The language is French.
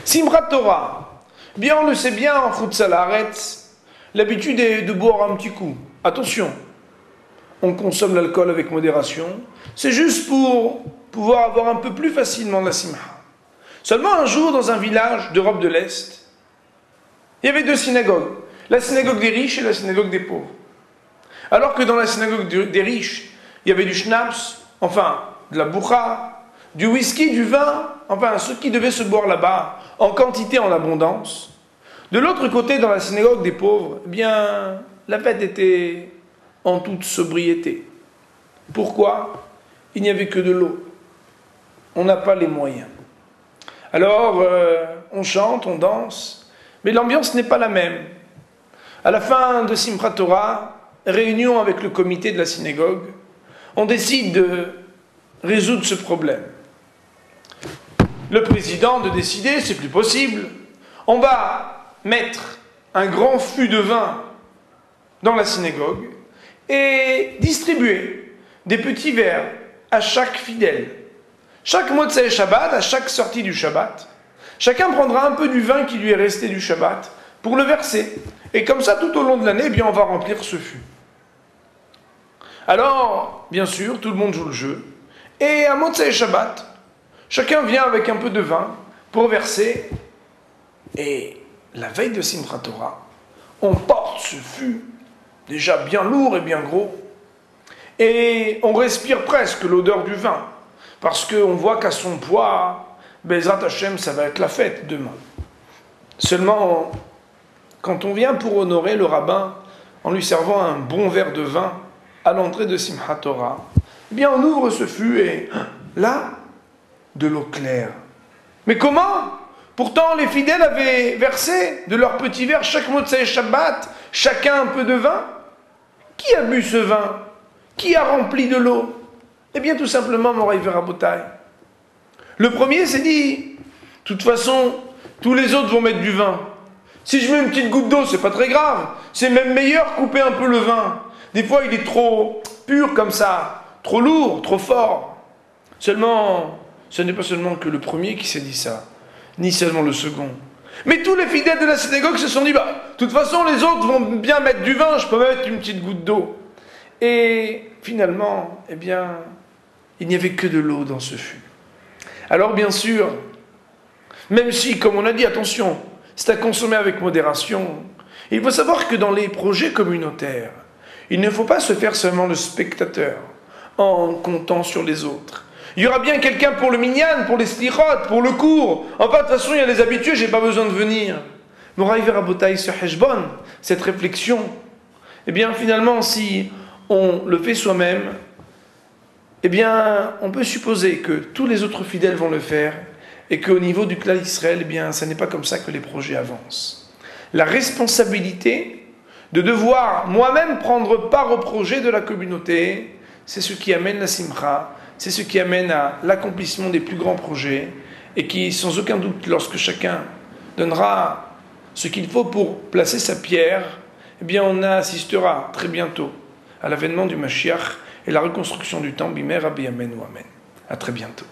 Simchat Torah. Bien, on le sait bien en Chutzal Haaretz, l'habitude est de boire un petit coup. Attention, on consomme l'alcool avec modération. C'est juste pour pouvoir avoir un peu plus facilement la simcha. Seulement un jour, dans un village d'Europe de l'Est, il y avait deux synagogues. La synagogue des riches et la synagogue des pauvres. Alors que dans la synagogue des riches, il y avait du schnapps, enfin, de la boucha, du whisky, du vin, enfin, ce qui devait se boire là-bas, en quantité, en abondance. De l'autre côté, dans la synagogue des pauvres, eh bien, la fête était en toute sobriété. Pourquoi? Il n'y avait que de l'eau. On n'a pas les moyens. Alors, on chante, on danse, mais l'ambiance n'est pas la même. À la fin de Simchat Torah, réunion avec le comité de la synagogue, on décide de résoudre ce problème. Le président de décider, c'est plus possible. On va mettre un grand fût de vin dans la synagogue et distribuer des petits verres à chaque fidèle. Chaque Motzei Shabbat, à chaque sortie du Shabbat, chacun prendra un peu du vin qui lui est resté du Shabbat pour le verser. Et comme ça, tout au long de l'année, eh bien, on va remplir ce fût. Alors, bien sûr, tout le monde joue le jeu. Et à Motzei Shabbat, chacun vient avec un peu de vin pour verser. Et la veille de Simchat Torah, on porte ce fût, déjà bien lourd et bien gros. Et on respire presque l'odeur du vin. Parce qu'on voit qu'à son poids, Bezrat Hashem, ça va être la fête demain. Seulement, quand on vient pour honorer le rabbin en lui servant un bon verre de vin à l'entrée de Simchat Torah, eh bien on ouvre ce fût et là, de l'eau claire. Mais comment? Pourtant les fidèles avaient versé de leur petit verre chaque Motzei Shabbat, chacun un peu de vin. Qui a bu ce vin? Qui a rempli de l'eau? Eh bien tout simplement Moraï Verabotai. Le premier s'est dit, de toute façon, tous les autres vont mettre du vin. Si je mets une petite goutte d'eau, c'est pas très grave. C'est même meilleur couper un peu le vin. Des fois, il est trop pur comme ça, trop lourd, trop fort. Seulement, ce n'est pas seulement que le premier qui s'est dit ça, ni seulement le second. Mais tous les fidèles de la synagogue se sont dit, bah, de toute façon, les autres vont bien mettre du vin, je peux mettre une petite goutte d'eau. Et finalement, eh bien, il n'y avait que de l'eau dans ce fût. Alors, bien sûr, même si, comme on a dit, attention, c'est à consommer avec modération, il faut savoir que dans les projets communautaires, il ne faut pas se faire seulement le spectateur en comptant sur les autres. Il y aura bien quelqu'un pour le minyan, pour les slichot, pour le cours. Enfin, de toute façon, il y a les habitués, j'ai pas besoin de venir. Moraï Verabotai sur Heshbon, cette réflexion, eh bien, finalement, si on le fait soi-même, eh bien, on peut supposer que tous les autres fidèles vont le faire et qu'au niveau du clan Israël, eh bien, ce n'est pas comme ça que les projets avancent. La responsabilité de devoir moi-même prendre part au projet de la communauté, c'est ce qui amène la simcha, c'est ce qui amène à l'accomplissement des plus grands projets et qui, sans aucun doute, lorsque chacun donnera ce qu'il faut pour placer sa pierre, eh bien, on assistera très bientôt à l'avènement du Mashiach et la reconstruction du temple. Bimer Rabbi Amen ou Amen. À très bientôt.